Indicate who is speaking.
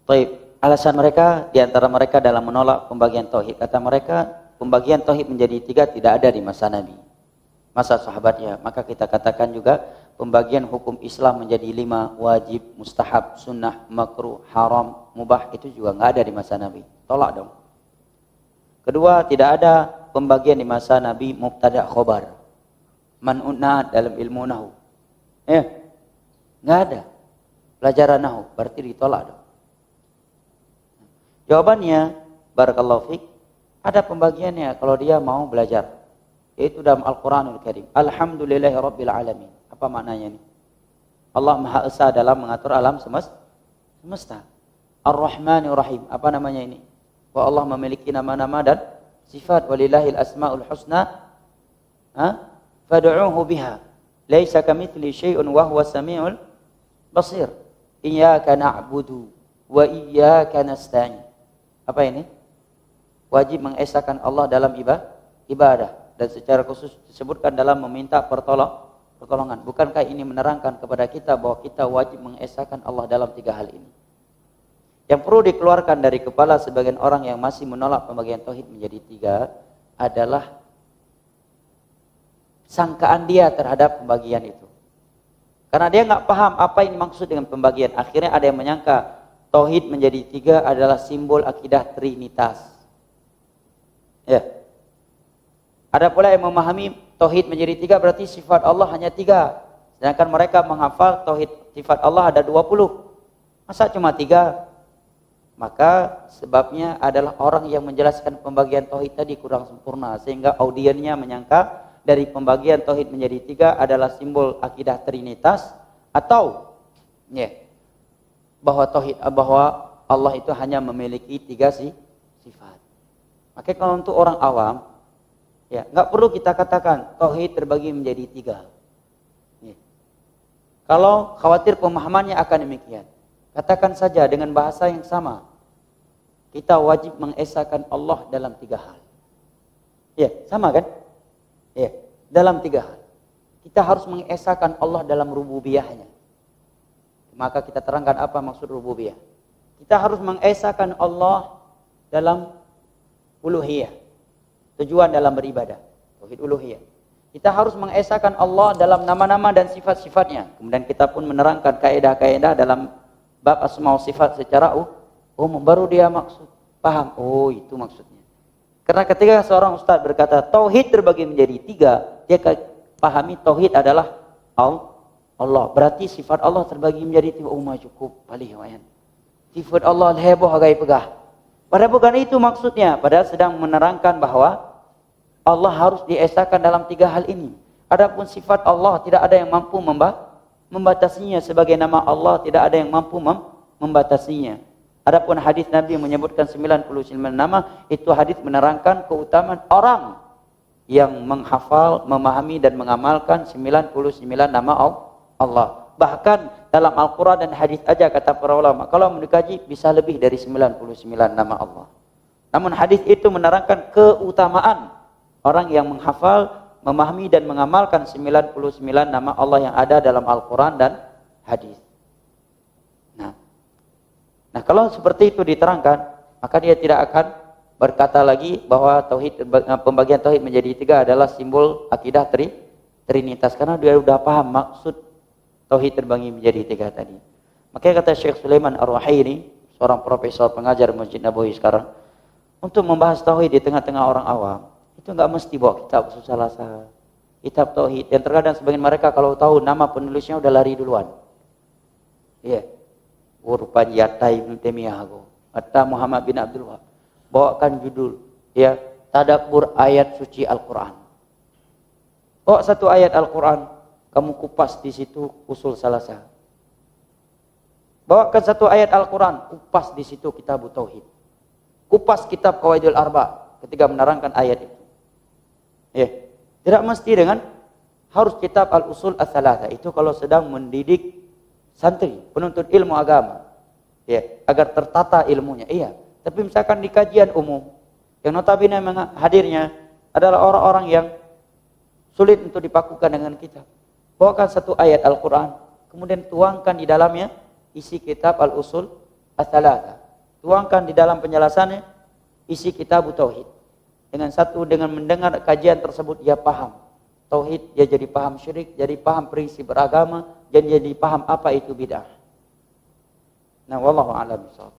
Speaker 1: Taib. Alasan mereka, di antara mereka dalam menolak pembagian tauhid, kata mereka pembagian tauhid menjadi 3 tidak ada di masa Nabi, masa sahabatnya. Maka kita katakan juga pembagian hukum Islam menjadi 5, wajib, mustahab, sunnah, makruh, haram, mubah, itu juga nggak ada di masa Nabi. Tolak dong. Kedua, tidak ada pembagian di masa Nabi mubtada khobar, man'unat dalam ilmu nahu. Nggak ada pelajaran nahu, berarti ditolak dong. Jawabannya, barakallahu fiik, ada pembagiannya kalau dia mau belajar. Yaitu dalam Al-Quranul Karim. Alhamdulillahi Rabbil Alamin. Apa maknanya ini? Allah Maha Esa dalam mengatur alam semesta. Ar-Rahmanir Rahim. Apa namanya ini? Bahwa Allah memiliki nama-nama dan sifat. Walillahil asma'ul husna. Fad'uuhu biha. Laisa kamitsli syai'un wa huwa samiul basir. Iyyaka na'budu wa iyyaka nasta'in. Apa ini? Wajib mengesahkan Allah dalam ibadah, dan secara khusus disebutkan dalam meminta pertolongan. Bukankah ini menerangkan kepada kita bahwa kita wajib mengesahkan Allah dalam 3 hal ini? Yang perlu dikeluarkan dari kepala sebagian orang yang masih menolak pembagian tauhid menjadi 3 adalah sangkaan dia terhadap pembagian itu. Karena dia nggak paham apa yang dimaksud dengan pembagian. Akhirnya ada yang menyangka tauhid menjadi 3 adalah simbol akidah Trinitas. Ya. Ada pula yang memahami tauhid menjadi 3 berarti sifat Allah hanya 3. Sedangkan mereka menghafal tauhid sifat Allah ada 20. Masa cuma 3? Maka sebabnya adalah orang yang menjelaskan pembagian tauhid tadi kurang sempurna, sehingga audiennya menyangka dari pembagian tauhid menjadi 3 adalah simbol akidah Trinitas, atau bahwa Allah itu hanya memiliki 3 sifat. Maka kalau untuk orang awam, nggak perlu kita katakan tauhid terbagi menjadi 3. Kalau khawatir pemahamannya akan demikian, katakan saja dengan bahasa yang sama, kita wajib mengesahkan Allah dalam 3 hal. Sama kan? Dalam 3 hal. Kita harus mengesahkan Allah dalam rububiyahnya. Maka kita terangkan apa maksud rububiyah. Kita harus mengesahkan Allah dalam uluhiyah. Tujuan dalam beribadah, tauhid uluhiyah. Kita harus mengesahkan Allah dalam nama-nama dan sifat-sifatnya. Kemudian kita pun menerangkan kaidah-kaidah dalam bab asma wa sifat secara umum, baru dia paham. Oh, itu maksudnya. Karena ketika seorang ustaz berkata tauhid terbagi menjadi 3, dia pahami tauhid adalah Allah. Berarti sifat Allah terbagi menjadi 3. Cukup palih wayan. Sifat Allah heboh agai pegah. Padahal bukan itu maksudnya. Padahal sedang menerangkan bahwa Allah harus diesahkan dalam 3 hal ini. Adapun sifat Allah tidak ada yang mampu membatasinya, sebagai nama Allah tidak ada yang mampu membatasinya. Adapun hadis Nabi menyebutkan 99 nama, itu hadis menerangkan keutamaan orang yang menghafal, memahami dan mengamalkan 99 nama Allah. Bahkan dalam Al-Quran dan hadis aja kata para ulama, kalau mendikaji bisa lebih dari 99 nama Allah. Namun hadis itu menerangkan keutamaan orang yang menghafal, memahami dan mengamalkan 99 nama Allah yang ada dalam Al-Quran dan hadis. Nah, kalau seperti itu diterangkan, maka dia tidak akan berkata lagi bahwa pembagian tauhid menjadi 3 adalah simbol akidah Trinitas, karena dia sudah paham maksud tauhid terbagi menjadi 3 tadi. Makanya kata Syekh Sulaiman Ar-Ruhaili, seorang profesor pengajar Masjid Nabawi sekarang, untuk membahas tauhid di tengah-tengah orang awam, itu enggak mesti bawa kitab Susalasa, kitab tauhid. Dan terkadang sebagian mereka kalau tahu nama penulisnya udah lari duluan. Rupanya Ibnu Taimiyah atau Muhammad bin Abdul Wahab bawakan judul tadabbur ayat suci Al-Quran. Bawa satu ayat Al-Quran, kamu kupas di situ usul salasa. Bawakan satu ayat Al-Quran, kupas di situ kitab tauhid. Kupas kitab Qawaidul Arba ketika menerangkan ayat itu. Tidak mesti dengan harus kitab Al-Usul Ats-Tsalatsa. Itu kalau sedang mendidik santri, penuntut ilmu agama, agar tertata ilmunya. Tapi misalkan di kajian umum, yang notabene hadirnya adalah orang-orang yang sulit untuk dipakukan dengan kitab, bawakan satu ayat Al-Quran, kemudian tuangkan di dalamnya isi kitab Al-Usul as-salasa. Tuangkan di dalam penjelasannya isi kitab tauhid. Dengan mendengar kajian tersebut dia paham tauhid, dia jadi paham syirik, jadi paham prinsip beragama, dan jadi paham apa itu bid'ah. Nah, wallahu a'lam bishawab.